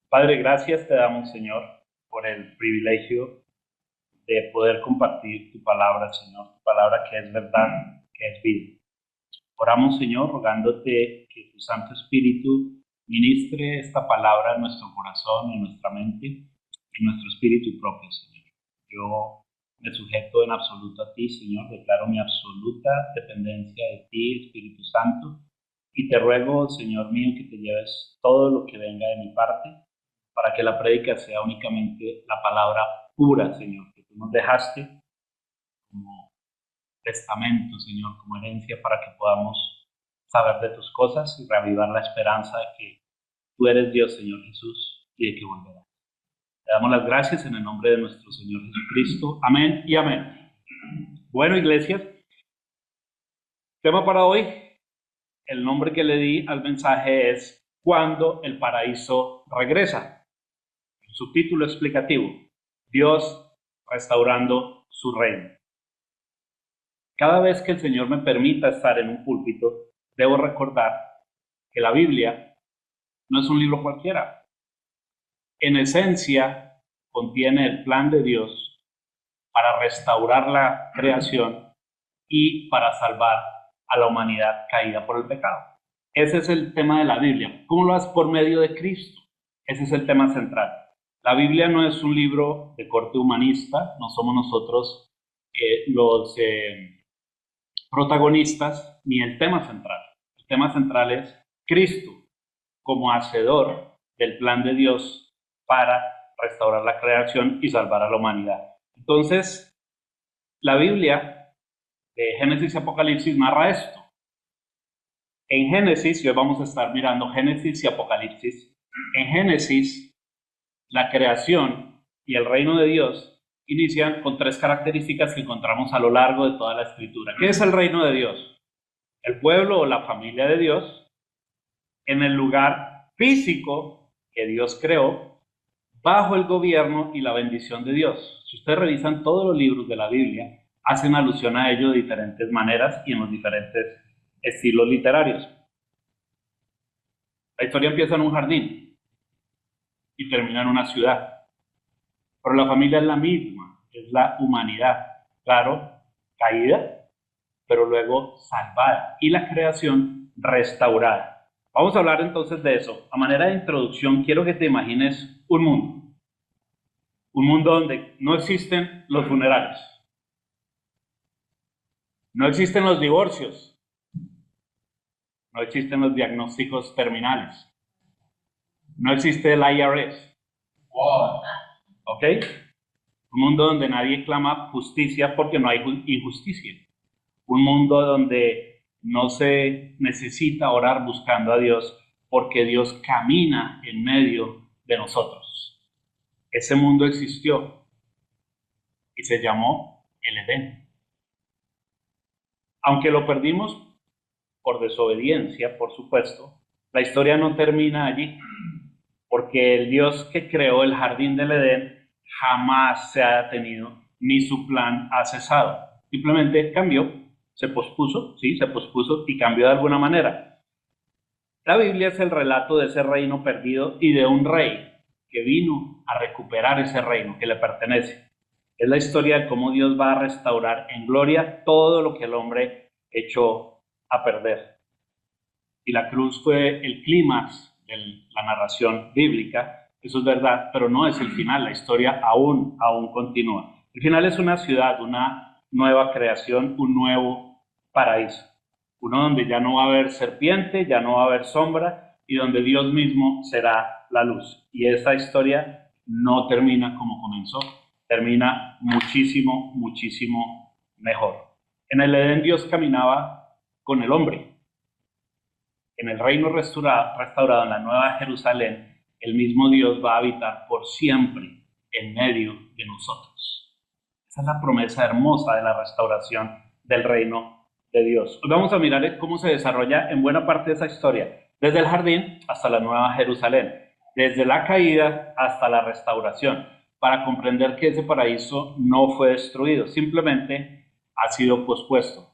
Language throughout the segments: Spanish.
Padre, gracias te damos, Señor, por el privilegio de poder compartir tu palabra, Señor, tu palabra que es verdad, que es vida. Oramos, Señor, rogándote que tu Santo Espíritu ministre esta palabra en nuestro corazón, en nuestra mente, en nuestro espíritu propio, Señor. Yo me sujeto en absoluto a ti, Señor, declaro mi absoluta dependencia de ti, Espíritu Santo, y te ruego, Señor mío, que te lleves todo lo que venga de mi parte, para que la prédica sea únicamente la palabra pura, Señor, que tú nos dejaste como testamento, Señor, como herencia para que podamos saber de tus cosas y reavivar la esperanza de que tú eres Dios, Señor Jesús, y de que volverás. Te damos las gracias en el nombre de nuestro Señor Jesucristo. Amén y amén. Bueno, iglesia, tema para hoy, el nombre que le di al mensaje es ¿Cuándo el paraíso regresa? El subtítulo explicativo, Dios restaurando su reino. Cada vez que el Señor me permita estar en un púlpito, debo recordar que la Biblia no es un libro cualquiera. En esencia, contiene el plan de Dios para restaurar la creación y para salvar a la humanidad caída por el pecado. Ese es el tema de la Biblia. ¿Cómo lo hace? Por medio de Cristo. Ese es el tema central. La Biblia no es un libro de corte humanista, no somos nosotros los protagonistas ni el tema central. El tema central es Cristo como hacedor del plan de Dios para restaurar la creación y salvar a la humanidad. Entonces, la Biblia de Génesis y Apocalipsis narra esto. En Génesis, y hoy vamos a estar mirando Génesis y Apocalipsis. En Génesis, la creación y el reino de Dios inician con tres características que encontramos a lo largo de toda la escritura. ¿Qué es el reino de Dios? El pueblo o la familia de Dios en el lugar físico que Dios creó, bajo el gobierno y la bendición de Dios. Si ustedes revisan todos los libros de la Biblia, hacen alusión a ello de diferentes maneras y en los diferentes estilos literarios. La historia empieza en un jardín y termina en una ciudad, pero la familia es la misma, es la humanidad, claro, caída, pero luego salvada, y la creación restaurada. Vamos a hablar entonces de eso. A manera de introducción, quiero que te imagines un mundo donde no existen los funerales, no existen los divorcios, no existen los diagnósticos terminales, no existe el IRS, ¿ok? Un mundo donde nadie clama justicia porque no hay injusticia. Un mundo donde no se necesita orar buscando a Dios porque Dios camina en medio de nosotros. Ese mundo existió y se llamó el Edén. Aunque lo perdimos por desobediencia, por supuesto, la historia no termina allí, porque el Dios que creó el jardín del Edén jamás se ha detenido, ni su plan ha cesado. Simplemente cambió, se pospuso, sí, se pospuso y cambió de alguna manera. La Biblia es el relato de ese reino perdido y de un rey que vino a recuperar ese reino que le pertenece. Es la historia de cómo Dios va a restaurar en gloria todo lo que el hombre echó a perder. Y la cruz fue el clímax de la narración bíblica, eso es verdad, pero no es el final, la historia aún continúa. El final es una ciudad, una nueva creación, un nuevo paraíso, uno donde ya no va a haber serpiente, ya no va a haber sombra y donde Dios mismo será la luz. Y esta historia no termina como comenzó, termina muchísimo, muchísimo mejor. En el Edén Dios caminaba con el hombre. En el reino restaurado en la Nueva Jerusalén, el mismo Dios va a habitar por siempre en medio de nosotros. Esa es la promesa hermosa de la restauración del reino de Dios. Hoy vamos a mirar cómo se desarrolla en buena parte de esa historia, desde el jardín hasta la Nueva Jerusalén, desde la caída hasta la restauración, para comprender que ese paraíso no fue destruido, simplemente ha sido pospuesto,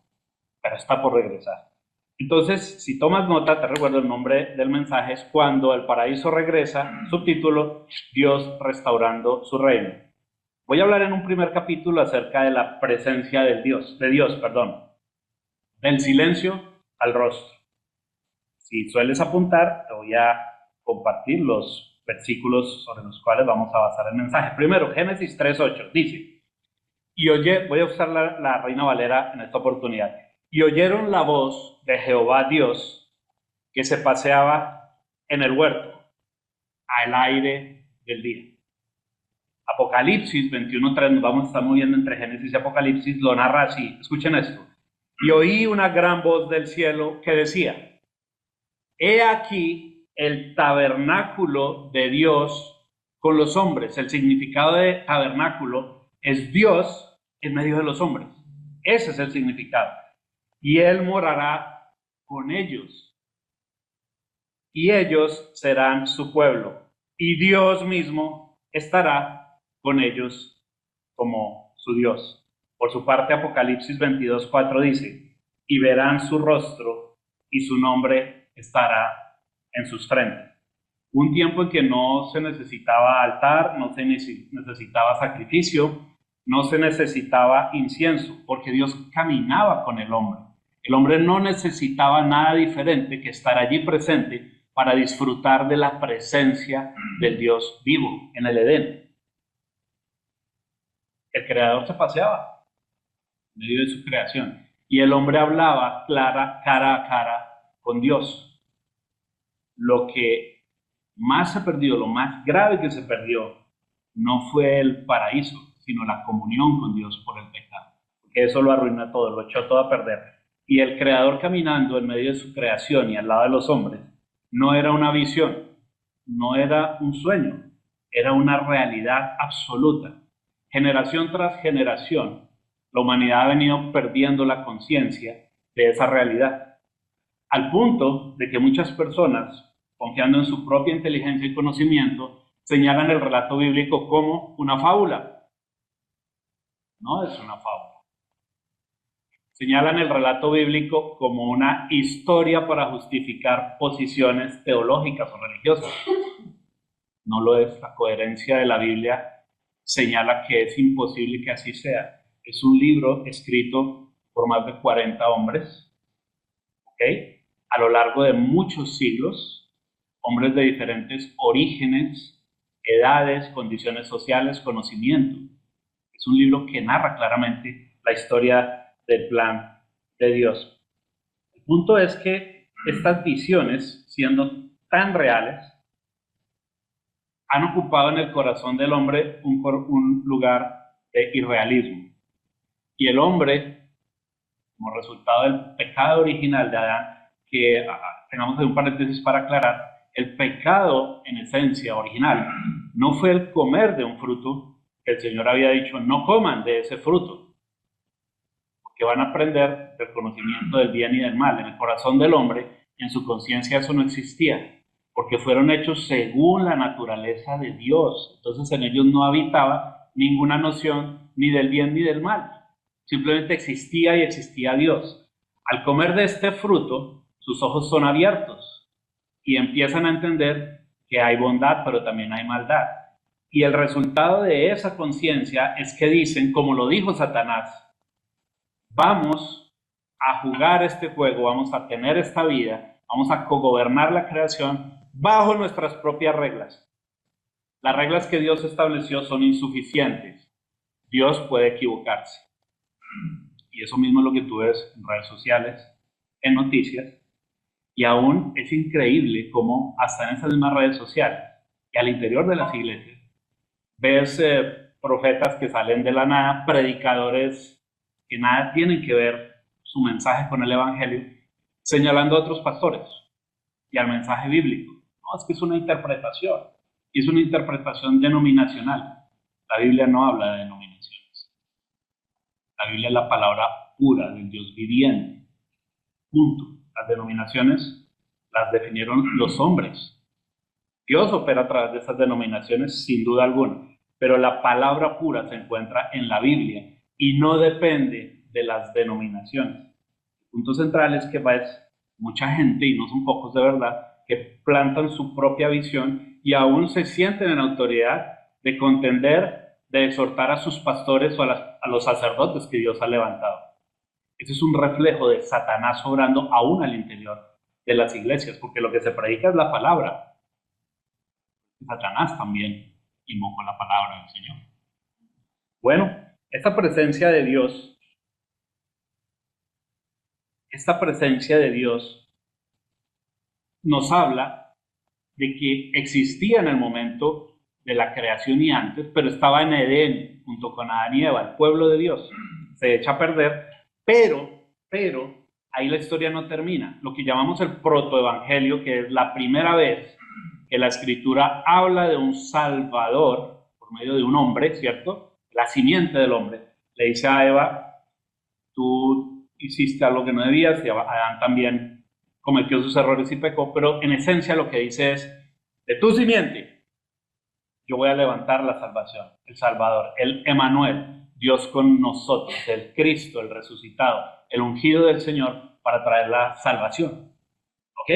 pero está por regresar. Entonces, si tomas nota, te recuerdo el nombre del mensaje, es Cuando el paraíso regresa, subtítulo, Dios restaurando su reino. Voy a hablar en un primer capítulo acerca de la presencia de Dios, del silencio al rostro. Si sueles apuntar, te voy a compartir los versículos sobre los cuales vamos a basar el mensaje. Primero, Génesis 3:8, dice, voy a usar la Reina Valera en esta oportunidad, y oyeron la voz de Jehová Dios que se paseaba en el huerto al aire del día. Apocalipsis 21:3, nos vamos a estar moviendo entre Génesis y Apocalipsis, lo narra así, escuchen esto. Y oí una gran voz del cielo que decía, he aquí el tabernáculo de Dios con los hombres. El significado de tabernáculo es Dios en medio de los hombres. Ese es el significado. Y Él morará con ellos. Y ellos serán su pueblo. Y Dios mismo estará con ellos como su Dios. Por su parte, Apocalipsis 22:4 dice, y verán su rostro y su nombre estará en sus frentes. Un tiempo en que no se necesitaba altar, no se necesitaba sacrificio, no se necesitaba incienso, porque Dios caminaba con el hombre. El hombre no necesitaba nada diferente que estar allí presente para disfrutar de la presencia del Dios vivo en el Edén. El Creador se paseaba en medio de su creación y el hombre hablaba cara a cara con Dios. Lo que más se perdió, lo más grave que se perdió, no fue el paraíso, sino la comunión con Dios por el pecado. Porque eso lo arruina todo, lo echó todo a perder. Y el Creador caminando en medio de su creación y al lado de los hombres, no era una visión, no era un sueño, era una realidad absoluta. Generación tras generación, la humanidad ha venido perdiendo la conciencia de esa realidad, al punto de que muchas personas, confiando en su propia inteligencia y conocimiento, señalan el relato bíblico como una fábula. No es una fábula. Señalan el relato bíblico como una historia para justificar posiciones teológicas o religiosas. No lo es. La coherencia de la Biblia señala que es imposible que así sea. Es un libro escrito por más de 40 hombres, ¿ok? A lo largo de muchos siglos, hombres de diferentes orígenes, edades, condiciones sociales, conocimiento. Es un libro que narra claramente la historia del plan de Dios. El punto es que estas visiones, siendo tan reales, han ocupado en el corazón del hombre un lugar de irrealismo. Y el hombre, como resultado del pecado original de Adán, que tengamos un paréntesis para aclarar, el pecado en esencia original no fue el comer de un fruto que el Señor había dicho, no coman de ese fruto, porque van a aprender del conocimiento del bien y del mal. En el corazón del hombre, en su conciencia eso no existía, porque fueron hechos según la naturaleza de Dios. Entonces en ellos no habitaba ninguna noción ni del bien ni del mal. Simplemente existía y existía Dios. Al comer de este fruto, sus ojos son abiertos y empiezan a entender que hay bondad, pero también hay maldad. Y el resultado de esa conciencia es que dicen, como lo dijo Satanás, vamos a jugar este juego, vamos a tener esta vida, vamos a cogobernar la creación bajo nuestras propias reglas. Las reglas que Dios estableció son insuficientes. Dios puede equivocarse. Y eso mismo es lo que tú ves en redes sociales, en noticias, y aún es increíble cómo hasta en esas mismas redes sociales y al interior de las iglesias ves profetas que salen de la nada, predicadores que nada tienen que ver su mensaje con el evangelio, señalando a otros pastores y al mensaje bíblico. No, es que es una interpretación, y es una interpretación denominacional. La Biblia no habla de denominaciones. La Biblia es la palabra pura del Dios viviente. Punto. Las denominaciones las definieron los hombres. Dios opera a través de esas denominaciones sin duda alguna, pero la palabra pura se encuentra en la Biblia y no depende de las denominaciones. El punto central es que mucha gente, y no son pocos de verdad, que plantan su propia visión y aún se sienten en autoridad de contender, de exhortar a sus pastores o a los sacerdotes que Dios ha levantado. Ese es un reflejo de Satanás obrando aún al interior de las iglesias, porque lo que se predica es la palabra. Satanás también invocó la palabra del Señor. Bueno, esta presencia de Dios nos habla de que existía en el momento de la creación y antes, pero estaba en Edén junto con Adán y Eva, el pueblo de Dios. Se echa a perder, pero ahí la historia no termina. Lo que llamamos el protoevangelio, que es la primera vez que la escritura habla de un salvador por medio de un hombre, ¿cierto? La simiente del hombre. Le dice a Eva, tú hiciste algo que no debías, y Adán también cometió sus errores y pecó, pero en esencia lo que dice es, de tu simiente, yo voy a levantar la salvación, el Salvador, el Emanuel, Dios con nosotros, el Cristo, el resucitado, el ungido del Señor para traer la salvación. ¿Ok?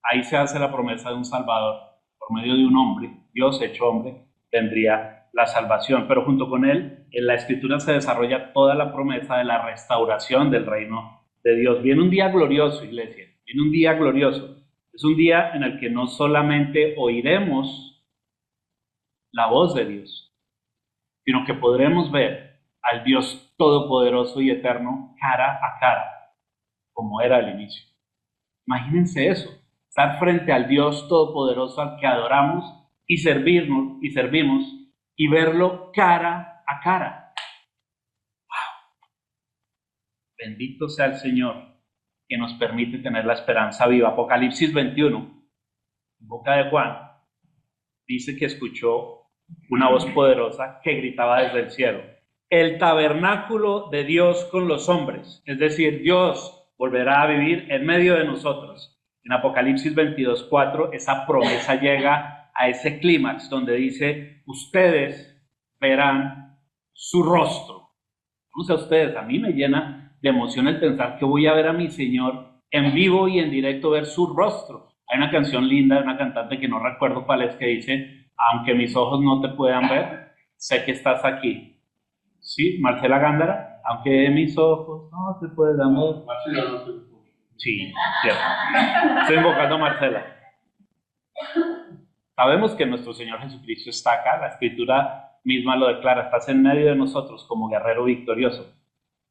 Ahí se hace la promesa de un Salvador. Por medio de un hombre, Dios hecho hombre, tendría la salvación. Pero junto con él, en la Escritura se desarrolla toda la promesa de la restauración del reino de Dios. Viene un día glorioso, iglesia. Viene un día glorioso. Es un día en el que no solamente oiremos la voz de Dios, sino que podremos ver al Dios todopoderoso y eterno cara a cara, como era al inicio. Imagínense eso, estar frente al Dios todopoderoso al que adoramos y servimos y verlo cara a cara. ¡Wow! Bendito sea el Señor que nos permite tener la esperanza viva. Apocalipsis 21, en boca de Juan, dice que escuchó una voz poderosa que gritaba desde el cielo: el tabernáculo de Dios con los hombres, es decir, Dios volverá a vivir en medio de nosotros. En Apocalipsis 22:4, esa promesa llega a ese clímax donde dice, ustedes verán su rostro. No sé a ustedes, a mí me llena de emoción el pensar que voy a ver a mi Señor en vivo y en directo, ver su rostro. Hay una canción linda de una cantante que no recuerdo cuál es, que dice, aunque mis ojos no te puedan ver, sé que estás aquí. ¿Sí? Marcela Gándara, aunque mis ojos no te puedan ver. Marcela no te puede. Sí, cierto. Estoy invocando a Marcela. Sabemos que nuestro Señor Jesucristo está acá, la Escritura misma lo declara, estás en medio de nosotros como guerrero victorioso,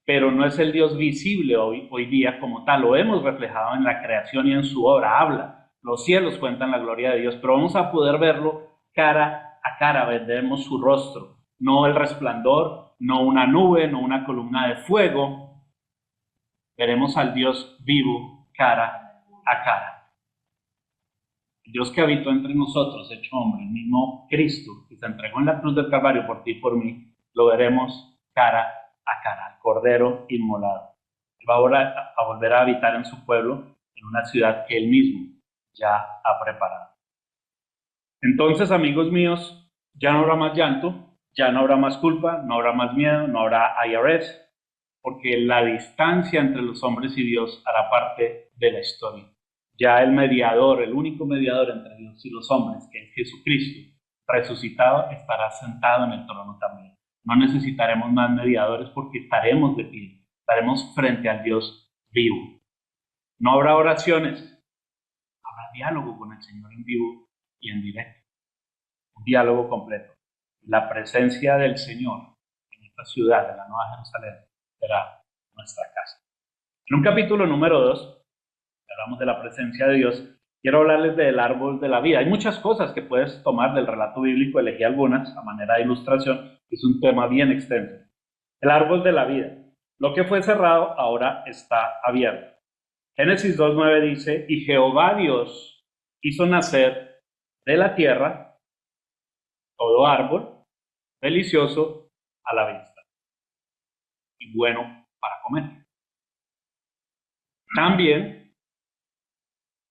pero no es el Dios visible hoy día como tal, lo hemos reflejado en la creación y en su obra, habla, los cielos cuentan la gloria de Dios, pero vamos a poder verlo cara a cara, veremos su rostro, no el resplandor, no una nube, no una columna de fuego, veremos al Dios vivo cara a cara. Dios que habitó entre nosotros, hecho hombre, el mismo Cristo, que se entregó en la cruz del Calvario por ti y por mí, lo veremos cara a cara, al Cordero inmolado. Él va a volver a habitar en su pueblo, en una ciudad que él mismo ya ha preparado. Entonces, amigos míos, ya no habrá más llanto, ya no habrá más culpa, no habrá más miedo, no habrá IRS, porque la distancia entre los hombres y Dios hará parte de la historia. Ya el mediador, el único mediador entre Dios y los hombres, que es Jesucristo, resucitado, estará sentado en el trono también. No necesitaremos más mediadores porque estaremos de pie, estaremos frente al Dios vivo. No habrá oraciones, habrá diálogo con el Señor en vivo y en directo. Un diálogo completo. La presencia del Señor en esta ciudad, en la Nueva Jerusalén, será nuestra casa. En un capítulo número 2, hablamos de la presencia de Dios, quiero hablarles del árbol de la vida. Hay muchas cosas que puedes tomar del relato bíblico, elegí algunas a manera de ilustración, es un tema bien extenso. El árbol de la vida. Lo que fue cerrado ahora está abierto. Génesis 2:9 dice, y Jehová Dios hizo nacer de la tierra todo árbol delicioso a la vista y bueno para comer. También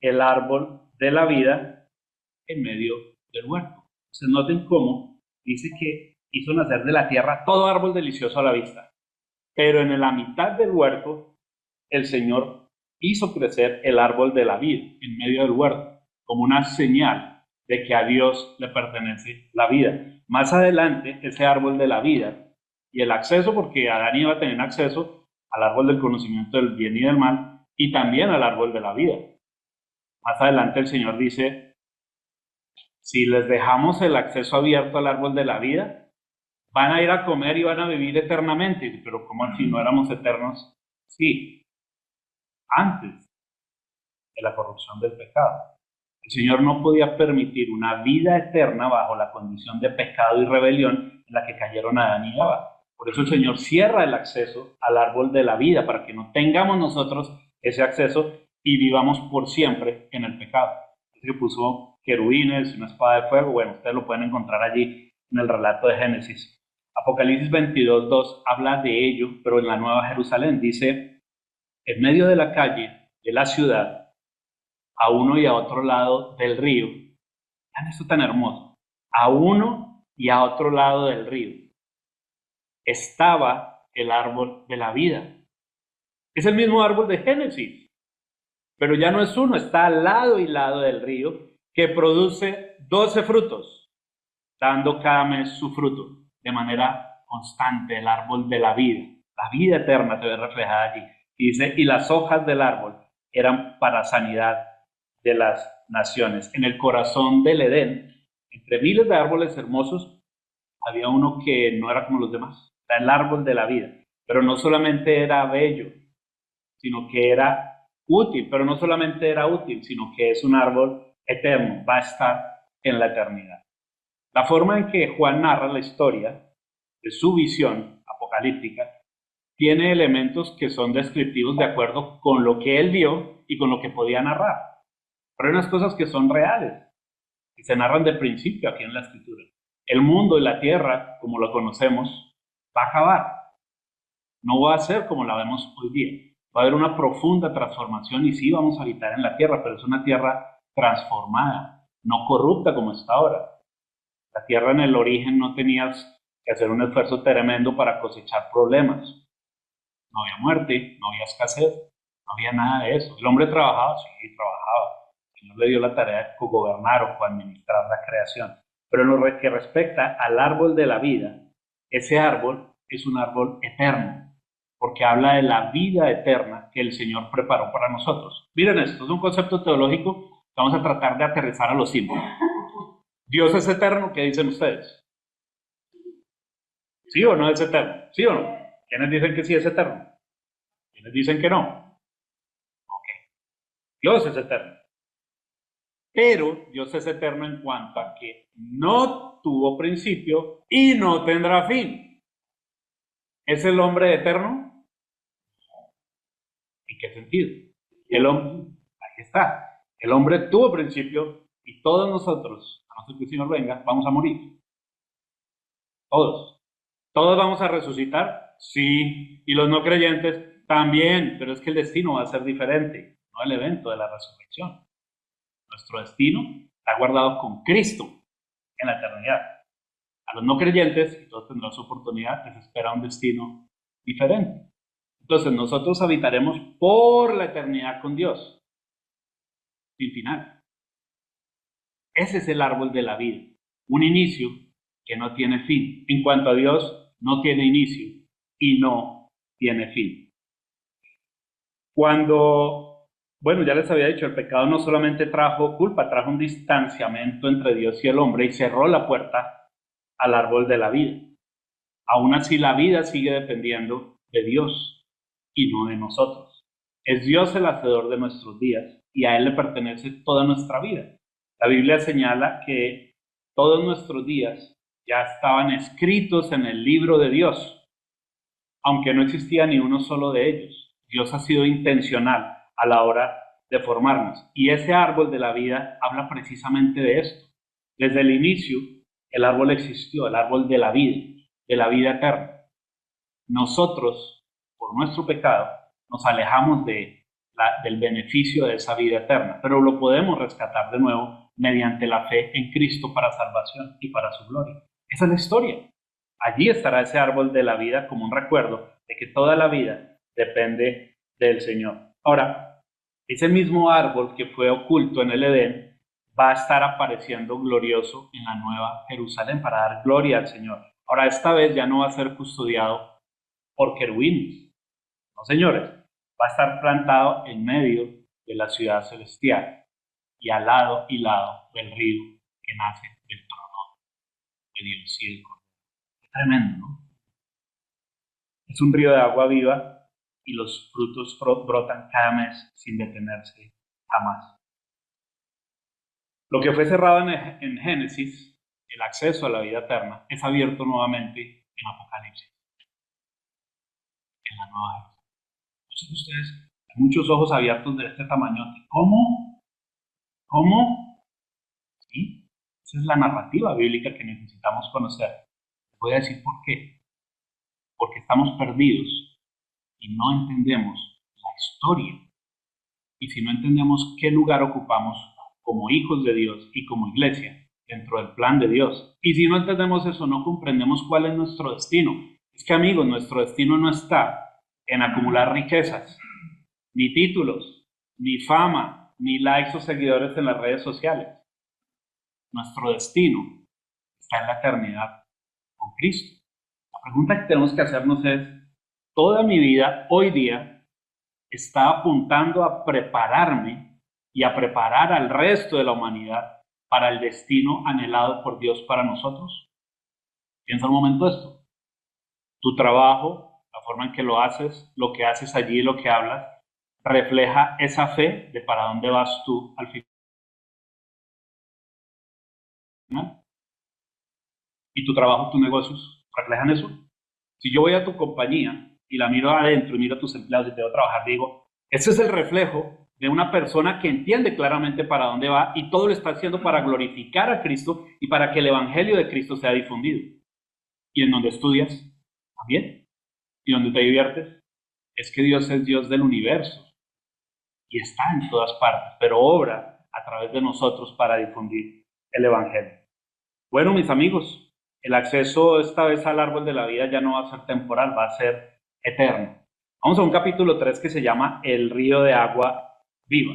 el árbol de la vida en medio del huerto. Entonces noten cómo dice que hizo nacer de la tierra todo árbol delicioso a la vista, pero en la mitad del huerto el Señor hizo crecer el árbol de la vida en medio del huerto, como una señal de que a Dios le pertenece la vida. Más adelante, ese árbol de la vida y el acceso, porque Adán iba a tener acceso al árbol del conocimiento del bien y del mal, y también al árbol de la vida. Más adelante el Señor dice, si les dejamos el acceso abierto al árbol de la vida, van a ir a comer y van a vivir eternamente. Pero ¿cómo así? ¿No éramos eternos? Sí, antes de la corrupción del pecado. El Señor no podía permitir una vida eterna bajo la condición de pecado y rebelión en la que cayeron Adán y Eva. Por eso el Señor cierra el acceso al árbol de la vida, para que no tengamos nosotros ese acceso y vivamos por siempre en el pecado. Así que puso querubines, una espada de fuego. Bueno, ustedes lo pueden encontrar allí en el relato de Génesis. Apocalipsis 22:2 habla de ello, pero en la Nueva Jerusalén dice, en medio de la calle de la ciudad, a uno y a otro lado del río. Vean esto tan hermoso. A uno y a otro lado del río estaba el árbol de la vida. Es el mismo árbol de Génesis, pero ya no es uno, está al lado y lado del río, que produce 12 frutos, dando cada mes su fruto de manera constante. El árbol de la vida eterna se ve reflejada allí. Y dice, y las hojas del árbol eran para sanidad de las naciones. En el corazón del Edén, entre miles de árboles hermosos, había uno que no era como los demás, era el árbol de la vida. Pero no solamente era bello, sino que era útil. Pero no solamente era útil, sino que es un árbol eterno, va a estar en la eternidad. La forma en que Juan narra la historia de su visión apocalíptica tiene elementos que son descriptivos de acuerdo con lo que él vio y con lo que podía narrar. Pero hay unas cosas que son reales y se narran de principio aquí en la escritura. El mundo y la tierra, como lo conocemos, va a acabar. No va a ser como la vemos hoy día. Va a haber una profunda transformación y sí vamos a habitar en la tierra, pero es una tierra transformada, no corrupta como está ahora. La tierra en el origen no tenías que hacer un esfuerzo tremendo para cosechar problemas. No había muerte, no había escasez, no había nada de eso. El hombre trabajaba, sí, trabajaba. El Señor le dio la tarea de gobernar o administrar la creación. Pero en lo que respecta al árbol de la vida, ese árbol es un árbol eterno, porque habla de la vida eterna que el Señor preparó para nosotros. Miren esto, es un concepto teológico que vamos a tratar de aterrizar a los símbolos. ¿Dios es eterno? ¿Qué dicen ustedes? ¿Sí o no es eterno? ¿Sí o no? ¿Quiénes dicen que sí es eterno? ¿Quiénes dicen que no? Dios es eterno. Pero Dios es eterno en cuanto a que no tuvo principio y no tendrá fin. ¿Es el hombre eterno? ¿En qué sentido? El hombre, ahí está. El hombre tuvo principio y todos nosotros, a no ser que el Señor venga, vamos a morir. Todos. ¿Todos vamos a resucitar? Sí. ¿Y los no creyentes? También. Pero es que el destino va a ser diferente, no el evento de la resurrección. Nuestro destino está guardado con Cristo en la eternidad. A los no creyentes, y todos tendrán su oportunidad, les espera un destino diferente. Entonces nosotros habitaremos por la eternidad con Dios, sin final. Ese es el árbol de la vida, un inicio que no tiene fin. En cuanto a Dios, no tiene inicio y no tiene fin. Bueno, ya les había dicho, el pecado no solamente trajo culpa, trajo un distanciamiento entre Dios y el hombre y cerró la puerta al árbol de la vida. Aún así, la vida sigue dependiendo de Dios y no de nosotros. Es Dios el hacedor de nuestros días y a Él le pertenece toda nuestra vida. La Biblia señala que todos nuestros días ya estaban escritos en el libro de Dios, aunque no existía ni uno solo de ellos. Dios ha sido intencional a la hora de formarnos. Y ese árbol de la vida habla precisamente de esto. Desde el inicio, el árbol existió, el árbol de la vida eterna. Nosotros, por nuestro pecado, nos alejamos del beneficio de esa vida eterna, pero lo podemos rescatar de nuevo mediante la fe en Cristo para salvación y para su gloria. Esa es la historia. Allí estará ese árbol de la vida como un recuerdo de que toda la vida depende del Señor. Ahora, ese mismo árbol que fue oculto en el Edén va a estar apareciendo glorioso en la nueva Jerusalén para dar gloria al Señor. Ahora, esta vez ya no va a ser custodiado por querubines, no señores, va a estar plantado en medio de la ciudad celestial y al lado y lado del río que nace del trono de Dios y del Cordero. Es tremendo, ¿no? Es un río de agua viva y los frutos brotan cada mes sin detenerse jamás. Lo que fue cerrado en Génesis, el acceso a la vida eterna, es abierto nuevamente en Apocalipsis, en la nueva Jerusalén. Entonces ustedes, hay muchos ojos abiertos de este tamaño. ¿Cómo? ¿Cómo? ¿Sí? Esa es la narrativa bíblica que necesitamos conocer. Voy a decir por qué. Porque estamos perdidos y no entendemos la historia. Y si no entendemos qué lugar ocupamos como hijos de Dios y como iglesia dentro del plan de Dios, y si no entendemos eso, no comprendemos cuál es nuestro destino. Es que, amigos, nuestro destino no está en acumular riquezas, ni títulos, ni fama, ni likes o seguidores en las redes sociales. Nuestro destino está en la eternidad con Cristo. La pregunta que tenemos que hacernos es, ¿toda mi vida hoy día está apuntando a prepararme y a preparar al resto de la humanidad para el destino anhelado por Dios para nosotros? Piensa un momento esto. Tu trabajo, la forma en que lo haces, lo que haces allí, lo que hablas, refleja esa fe de para dónde vas tú al final. ¿Y tu trabajo, tus negocios reflejan eso? Si yo voy a tu compañía y la miro adentro y miro a tus empleados y te veo trabajar, digo, ese es el reflejo de una persona que entiende claramente para dónde va y todo lo está haciendo para glorificar a Cristo y para que el evangelio de Cristo sea difundido. Y en donde estudias, también. Y donde te diviertes, es que Dios es Dios del universo y está en todas partes, pero obra a través de nosotros para difundir el evangelio. Bueno, mis amigos, el acceso esta vez al árbol de la vida ya no va a ser temporal, va a ser eterno. Vamos a un capítulo 3 que se llama El río de agua viva.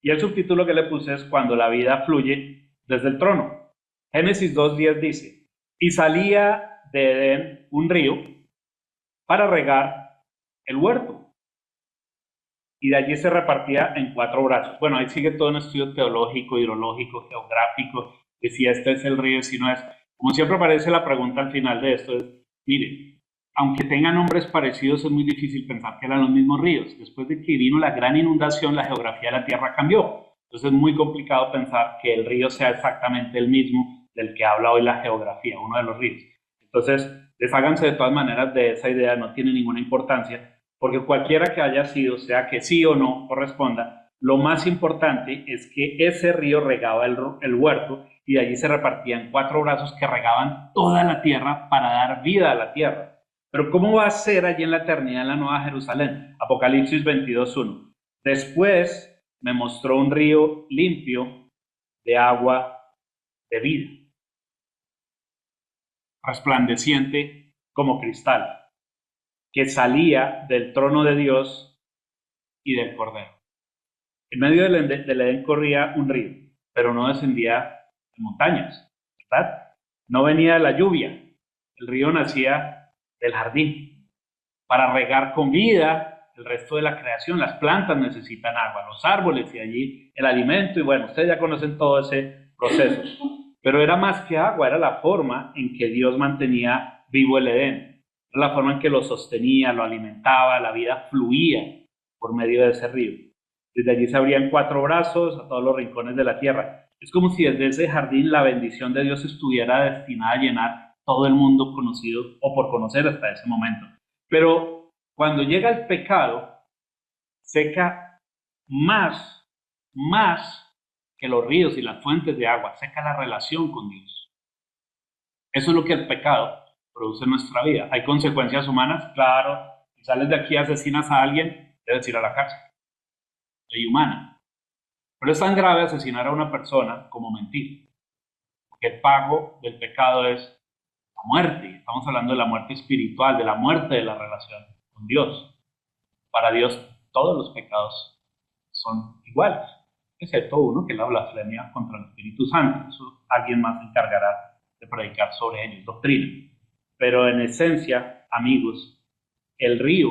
Y el subtítulo que le puse es Cuando la vida fluye desde el trono. Génesis 2:10 dice, y salía de Edén un río para regar el huerto. Y de allí se repartía en 4 brazos. Bueno, ahí sigue todo un estudio teológico, hidrológico, geográfico, de si este es el río, si no es. Como siempre aparece la pregunta al final de esto, es, mire, aunque tengan nombres parecidos, es muy difícil pensar que eran los mismos ríos. Después de que vino la gran inundación, la geografía de la Tierra cambió. Entonces es muy complicado pensar que el río sea exactamente el mismo del que habla hoy la geografía, uno de los ríos. Entonces, desháganse de todas maneras de esa idea, no tiene ninguna importancia, porque cualquiera que haya sido, sea que sí o no corresponda, lo más importante es que ese río regaba el huerto y de allí se repartían 4 brazos que regaban toda la tierra para dar vida a la tierra. Pero ¿cómo va a ser allí en la eternidad en la Nueva Jerusalén? Apocalipsis 22:1. Después me mostró un río limpio de agua de vida, resplandeciente como cristal, que salía del trono de Dios y del Cordero. En medio del Edén corría un río, pero no descendía de montañas, ¿verdad? No venía de la lluvia. El río nacía del jardín para regar con vida el resto de la creación. Las plantas necesitan agua, los árboles y allí el alimento. Y bueno, ustedes ya conocen todo ese proceso. Pero era más que agua, era la forma en que Dios mantenía vivo el Edén. Era la forma en que lo sostenía, lo alimentaba, la vida fluía por medio de ese río. Desde allí se abrían 4 brazos a todos los rincones de la tierra. Es como si desde ese jardín la bendición de Dios estuviera destinada a llenar todo el mundo conocido o por conocer hasta ese momento. Pero cuando llega el pecado, seca más que los ríos y las fuentes de agua, seca la relación con Dios. Eso es lo que el pecado produce en nuestra vida. ¿Hay consecuencias humanas? Claro. Si sales de aquí y asesinas a alguien, debes ir a la cárcel. Ley humana. Pero es tan grave asesinar a una persona como mentir. Porque el pago del pecado es la muerte. Estamos hablando de la muerte espiritual, de la muerte de la relación con Dios. Para Dios todos los pecados son iguales, excepto uno que es la blasfemia contra el Espíritu Santo. Eso alguien más se encargará de predicar sobre ellos, doctrina. Pero en esencia, amigos, el río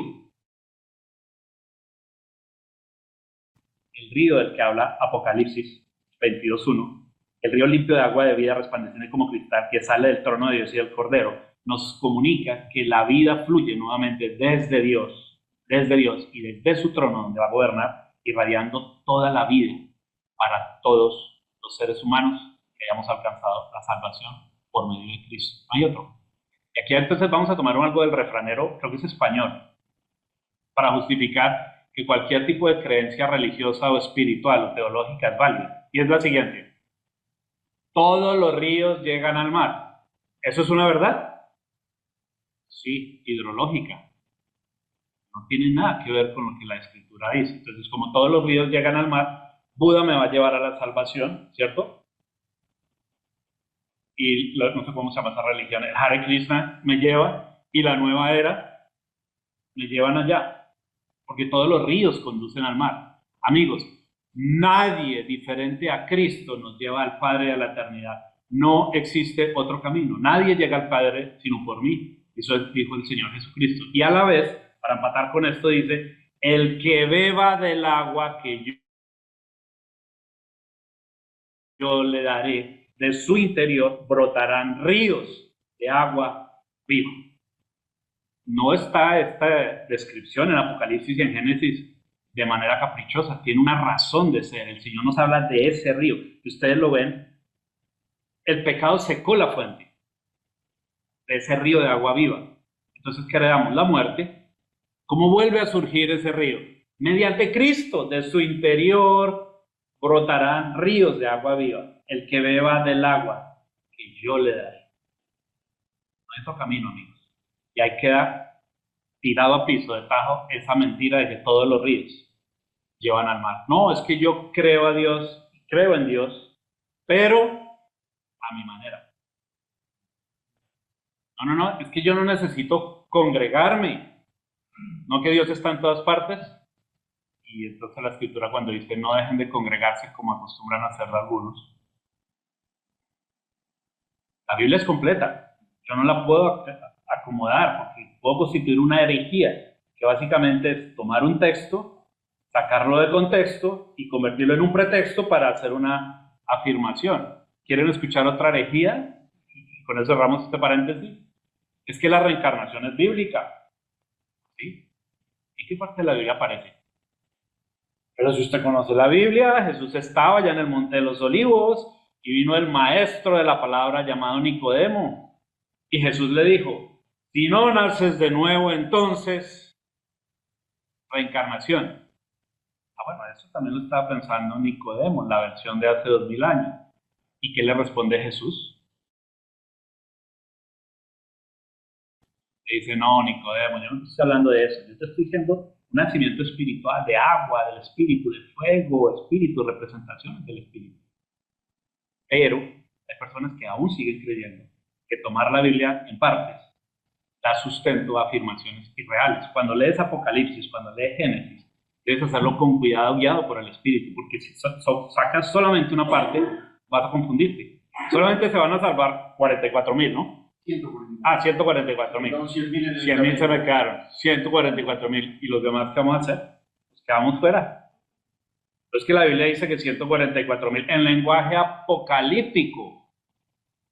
del que habla Apocalipsis 22:1, el río limpio de agua de vida resplandeciente como cristal que sale del trono de Dios y del Cordero, nos comunica que la vida fluye nuevamente desde Dios y desde su trono donde va a gobernar, irradiando toda la vida para todos los seres humanos que hayamos alcanzado la salvación por medio de Cristo. No hay otro. Y aquí entonces vamos a tomar algo del refranero, creo que es español, para justificar que cualquier tipo de creencia religiosa o espiritual o teológica es válida. Y es la siguiente: todos los ríos llegan al mar. ¿Eso es una verdad? Sí, hidrológica. No tiene nada que ver con lo que la Escritura dice. Entonces, como todos los ríos llegan al mar, Buda me va a llevar a la salvación, ¿cierto? Y no sé cómo se llama esa religión, el Hare Krishna me lleva, y la nueva era me llevan allá, porque todos los ríos conducen al mar. Amigos, nadie diferente a Cristo nos lleva al Padre y a la eternidad. No existe otro camino. Nadie llega al Padre sino por mí. Eso dijo el Señor Jesucristo. Y a la vez, para empatar con esto, dice: el que beba del agua que yo le daré, de su interior brotarán ríos de agua viva. No está esta descripción en Apocalipsis y en Génesis de manera caprichosa, tiene una razón de ser. El Señor nos habla de ese río. Si ustedes lo ven, el pecado secó la fuente de ese río de agua viva. Entonces, ¿qué heredamos? La muerte. ¿Cómo vuelve a surgir ese río? Mediante Cristo, de su interior brotarán ríos de agua viva. El que beba del agua que yo le daré. No hay otro camino, amigos. Y ahí queda tirado a piso de tajo esa mentira de que todos los ríos llevan al mar. No, es que yo creo a Dios, creo en Dios, pero a mi manera. No, es que yo no necesito congregarme. No, que Dios está en todas partes. Y entonces la Escritura, cuando dice no dejen de congregarse como acostumbran a hacerlo algunos, la Biblia es completa. Yo no la puedo acomodar porque puedo constituir una herejía, que básicamente es tomar un texto, sacarlo de contexto y convertirlo en un pretexto para hacer una afirmación. ¿Quieren escuchar otra herejía? Y con eso cerramos este paréntesis. Es que la reencarnación es bíblica. ¿Sí? ¿Y qué parte de la Biblia aparece? Pero si usted conoce la Biblia, Jesús estaba ya en el Monte de los Olivos y vino el maestro de la palabra llamado Nicodemo. Y Jesús le dijo: si no naces de nuevo, entonces, reencarnación. Bueno, eso también lo estaba pensando Nicodemo, en la versión de hace 2000 años. ¿Y qué le responde Jesús? Le dice: no, Nicodemo, yo no estoy hablando de eso, yo te estoy diciendo un nacimiento espiritual, de agua, del espíritu, de fuego, espíritu, representaciones del espíritu. Pero hay personas que aún siguen creyendo que tomar la Biblia en partes da sustento a afirmaciones irreales. Cuando lees Apocalipsis, cuando lees Génesis, debes hacerlo con cuidado, guiado por el Espíritu, porque si sacas solamente una parte, vas a confundirte. Solamente se van a salvar 44,000, ¿no? 144,000. 100,000 se me quedaron. 144,000. ¿Y los demás qué vamos a hacer? Pues quedamos fuera. Pero es que la Biblia dice que 144,000 en lenguaje apocalíptico.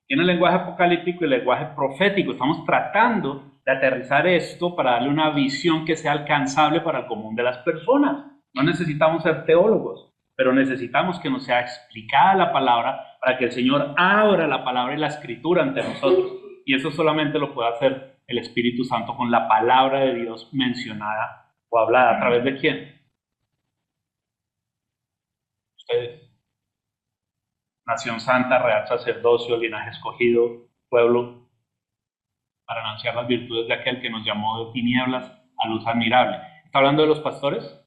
Tiene el lenguaje apocalíptico y el lenguaje profético. Estamos tratando de aterrizar esto para darle una visión que sea alcanzable para el común de las personas. No necesitamos ser teólogos, pero necesitamos que nos sea explicada la palabra para que el Señor abra la palabra y la escritura ante nosotros. Y eso solamente lo puede hacer el Espíritu Santo con la palabra de Dios mencionada o hablada. ¿A través de quién? Ustedes. Nación santa, real sacerdocio, linaje escogido, pueblo, para anunciar las virtudes de aquel que nos llamó de tinieblas a luz admirable. ¿Está hablando de los pastores?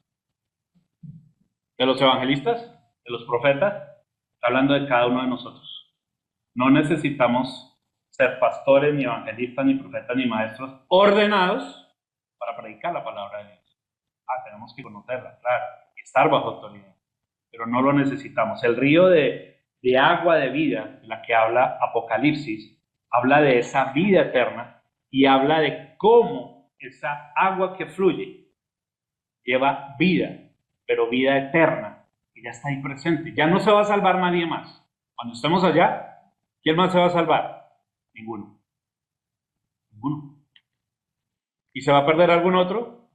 ¿De los evangelistas? ¿De los profetas? Está hablando de cada uno de nosotros. No necesitamos ser pastores, ni evangelistas, ni profetas, ni maestros ordenados para predicar la palabra de Dios. Tenemos que conocerla, claro, y estar bajo autoridad, pero no lo necesitamos. El río de agua de vida, de la que habla Apocalipsis, habla de esa vida eterna y habla de cómo esa agua que fluye lleva vida, pero vida eterna, que ya está ahí presente. Ya no se va a salvar nadie más. Cuando estemos allá, ¿quién más se va a salvar? Ninguno. Ninguno. ¿Y se va a perder algún otro?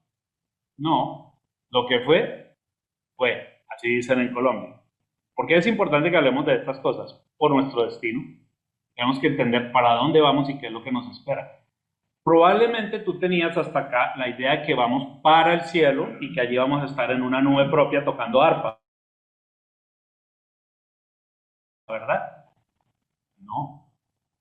No. Lo que fue, fue. Así dicen en Colombia. ¿Por qué es importante que hablemos de estas cosas? Por nuestro destino. Tenemos que entender para dónde vamos y qué es lo que nos espera. Probablemente tú tenías hasta acá la idea de que vamos para el cielo y que allí vamos a estar en una nube propia tocando arpa, ¿verdad? No,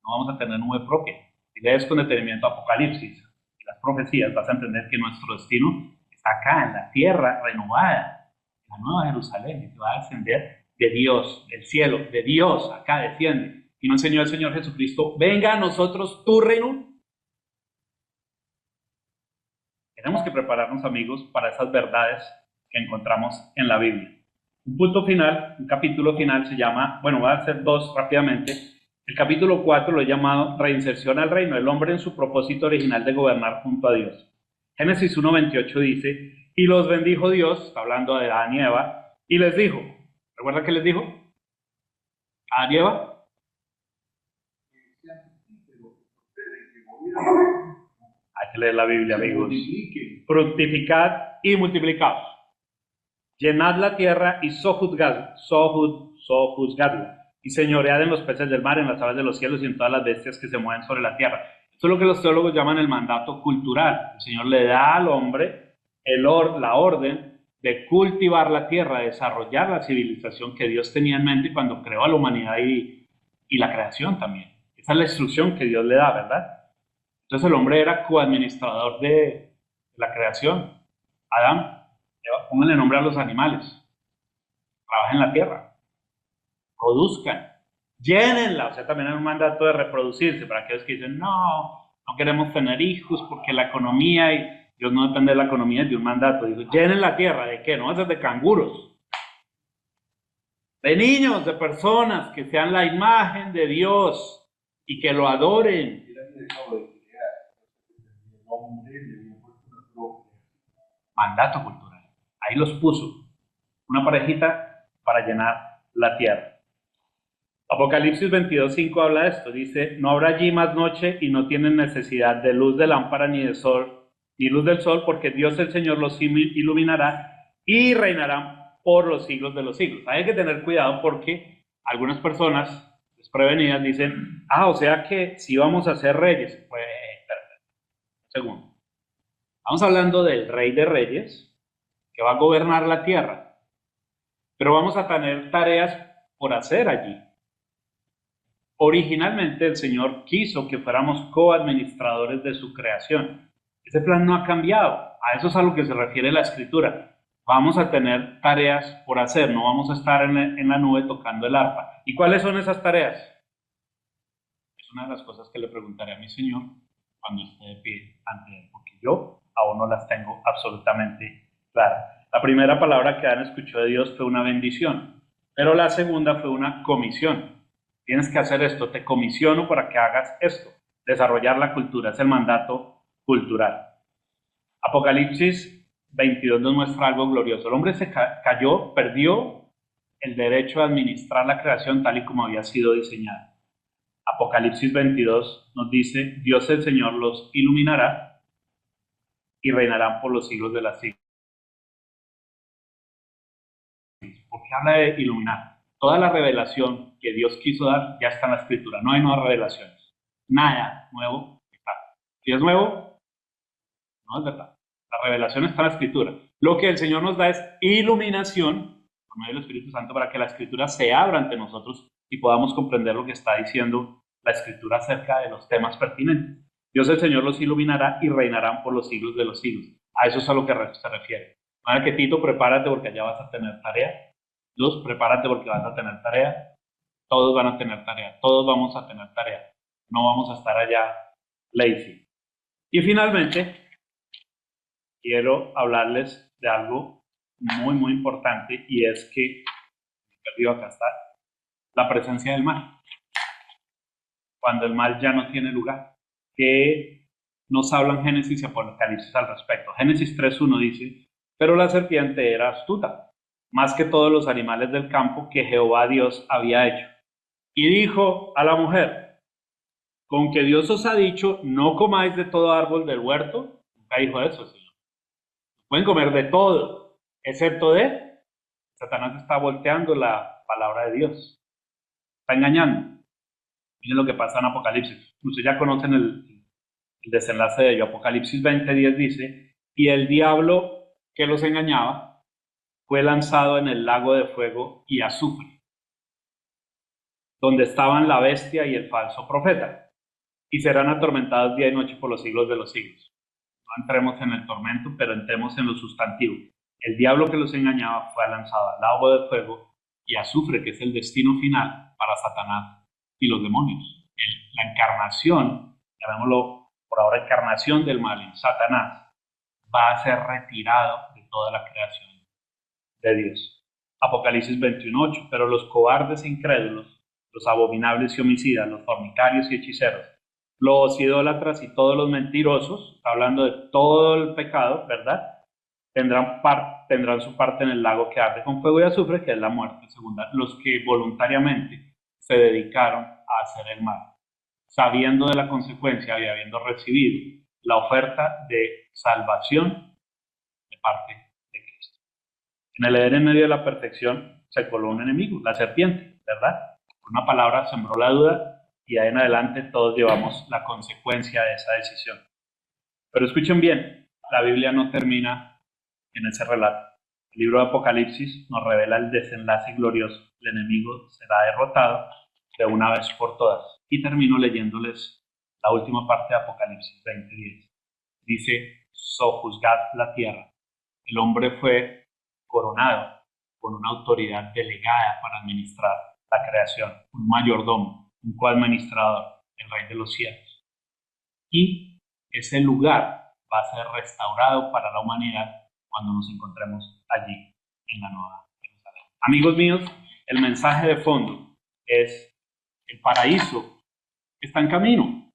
no vamos a tener nube propia. Si lees con detenimiento Apocalipsis y las profecías, vas a entender que nuestro destino está acá, en la tierra renovada, en la nueva Jerusalén, que va a descender de Dios, del cielo, de Dios, acá desciende. Y no enseñó el Señor Jesucristo, venga a nosotros tu reino. Tenemos que prepararnos, amigos, para esas verdades que encontramos en la Biblia. Un punto final, un capítulo final se llama, bueno, voy a hacer dos rápidamente. El capítulo 4 lo he llamado Reinserción al reino, el hombre en su propósito original de gobernar junto a Dios. Génesis 1:28 dice, y los bendijo Dios, está hablando de Adán y Eva, y les dijo, ¿recuerda qué les dijo? Adán y Eva. Hay que leer la Biblia, amigos. Fructificad y multiplicaos. Llenad la tierra y sojuzgadla, y señoread en los peces del mar, en las aves de los cielos y en todas las bestias que se mueven sobre la tierra. Esto es lo que los teólogos llaman el mandato cultural. El Señor le da al hombre la orden de cultivar la tierra, de desarrollar la civilización que Dios tenía en mente cuando creó a la humanidad y la creación también. Esa es la instrucción que Dios le da, ¿verdad? Entonces el hombre era coadministrador de la creación. Adán, pónganle nombre a los animales, trabajen la tierra, produzcan, llénenla. O sea, también hay un mandato de reproducirse para aquellos que dicen, no queremos tener hijos porque la economía, y Dios no depende de la economía, es de un mandato. Digo, llenen la tierra, ¿de qué? No va a ser de canguros, de niños, de personas que sean la imagen de Dios y que lo adoren. Mandato cultural. Ahí los puso. Una parejita para llenar la tierra. Apocalipsis 22:5 habla de esto. Dice, no habrá allí más noche y no tienen necesidad de luz de lámpara ni de sol, ni luz del sol, porque Dios el Señor los iluminará y reinarán por los siglos de los siglos. Hay que tener cuidado porque algunas personas desprevenidas dicen, o sea que si vamos a ser reyes. Pues, segundo. Estamos hablando del Rey de Reyes, que va a gobernar la tierra, pero vamos a tener tareas por hacer allí. Originalmente el Señor quiso que fuéramos coadministradores de su creación. Ese plan no ha cambiado. A eso es a lo que se refiere la Escritura. Vamos a tener tareas por hacer, no vamos a estar en la nube tocando el arpa. ¿Y cuáles son esas tareas? Es una de las cosas que le preguntaré a mi Señor cuando esté de pie ante Él, porque yo aún no las tengo absolutamente claras. La primera palabra que Adán escuchó de Dios fue una bendición, pero la segunda fue una comisión. Tienes que hacer esto, te comisiono para que hagas esto. Desarrollar la cultura, es el mandato cultural. Apocalipsis 22 nos muestra algo glorioso. El hombre se cayó, perdió el derecho a administrar la creación tal y como había sido diseñada. Apocalipsis 22 nos dice, Dios el Señor los iluminará y reinarán por los siglos de las siglos. ¿Por qué habla de iluminar? Toda la revelación que Dios quiso dar ya está en la Escritura, no hay nuevas revelaciones. Nada nuevo está. Si es nuevo, no es verdad. La revelación está en la Escritura. Lo que el Señor nos da es iluminación por medio del Espíritu Santo para que la Escritura se abra ante nosotros y podamos comprender lo que está diciendo la Escritura acerca de los temas pertinentes. Dios el Señor los iluminará y reinarán por los siglos de los siglos. A eso es a lo que se refiere. Para que Tito, prepárate porque allá vas a tener tarea. Luz, prepárate porque vas a tener tarea. Todos van a tener tarea. Todos vamos a tener tarea. No vamos a estar allá lazy. Y finalmente, quiero hablarles de algo muy, muy importante, y es que, perdido acá está, la presencia del mal. Cuando el mal ya no tiene lugar. ¿Qué nos hablan Génesis y Apocalipsis al respecto? Génesis 3.1 dice, pero la serpiente era astuta, más que todos los animales del campo que Jehová Dios había hecho. Y dijo a la mujer, con que Dios os ha dicho, no comáis de todo árbol del huerto. Nunca dijo eso, Señor. Pueden comer de todo, excepto de... Satanás está volteando la palabra de Dios. Está engañando. Miren lo que pasa en Apocalipsis. Ustedes ya conocen el desenlace de ello. Apocalipsis 20:10 dice, y el diablo que los engañaba fue lanzado en el lago de fuego y azufre, donde estaban la bestia y el falso profeta, y serán atormentados día y noche por los siglos de los siglos. No entremos en el tormento, pero entremos en lo sustantivo. El diablo que los engañaba fue lanzado al lago de fuego y azufre, que es el destino final para Satanás y los demonios. La encarnación, llamémoslo por ahora encarnación del mal en Satanás, va a ser retirado de toda la creación de Dios. Apocalipsis 21:8, pero los cobardes e incrédulos, los abominables y homicidas, los fornicarios y hechiceros, los idólatras y todos los mentirosos, hablando de todo el pecado, ¿verdad? Tendrán su parte en el lago que arde con fuego y azufre, que es la muerte segunda. Los que voluntariamente se dedicaron a hacer el mal, sabiendo de la consecuencia y habiendo recibido la oferta de salvación de parte de Cristo. En el Edén, en medio de la perfección, se coló un enemigo, la serpiente, ¿verdad? Una palabra sembró la duda y ahí en adelante todos llevamos la consecuencia de esa decisión. Pero escuchen bien, la Biblia no termina en ese relato. El libro de Apocalipsis nos revela el desenlace glorioso. El enemigo será derrotado de una vez por todas. Y termino leyéndoles la última parte de Apocalipsis 20:10. Dice, sojuzgad la tierra. El hombre fue coronado con una autoridad delegada para administrar la creación, un mayordomo, un coadministrador, el Rey de los cielos. Y ese lugar va a ser restaurado para la humanidad cuando nos encontremos allí en la Nueva Jerusalén. Amigos míos, el mensaje de fondo es: el paraíso está en camino,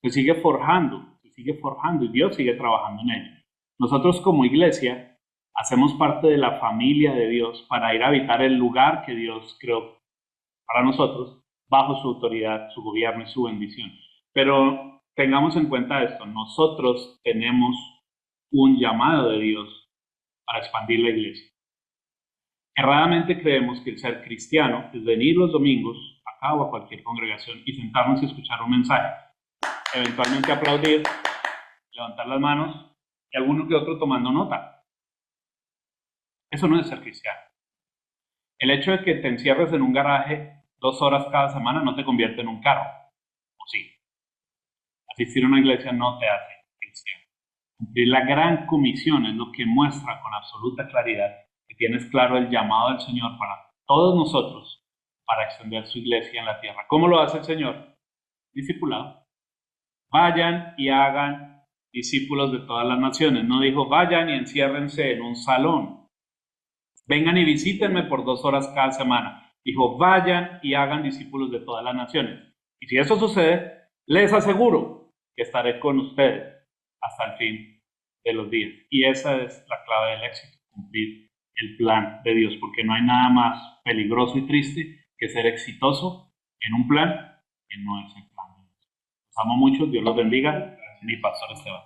se sigue forjando y Dios sigue trabajando en ello. Nosotros como iglesia hacemos parte de la familia de Dios para ir a habitar el lugar que Dios creó para nosotros bajo su autoridad, su gobierno y su bendición. Pero tengamos en cuenta esto, nosotros tenemos un llamado de Dios para expandir la iglesia. Erradamente creemos que el ser cristiano es venir los domingos acá o a cualquier congregación y sentarnos y escuchar un mensaje, eventualmente aplaudir, levantar las manos y alguno que otro tomando nota. Eso no es ser cristiano. El hecho de que te encierres en un garaje 2 horas cada semana no te convierte en un carro, ¿o sí? Asistir a una iglesia no te hace cristiano. Cumplir la gran comisión es lo que muestra con absoluta claridad que tienes claro el llamado del Señor para todos nosotros para extender su iglesia en la tierra. ¿Cómo lo hace el Señor? Discipulado. Vayan y hagan discípulos de todas las naciones. No dijo vayan y enciérrense en un salón. Vengan y visítenme por 2 horas cada semana. Dijo vayan y hagan discípulos de todas las naciones. Y si eso sucede, les aseguro que estaré con ustedes hasta el fin de los días. Y esa es la clave del éxito, cumplir el plan de Dios, porque no hay nada más peligroso y triste que ser exitoso en un plan que no es el plan de Dios. Los amo mucho, Dios los bendiga. Mi pastor Esteban.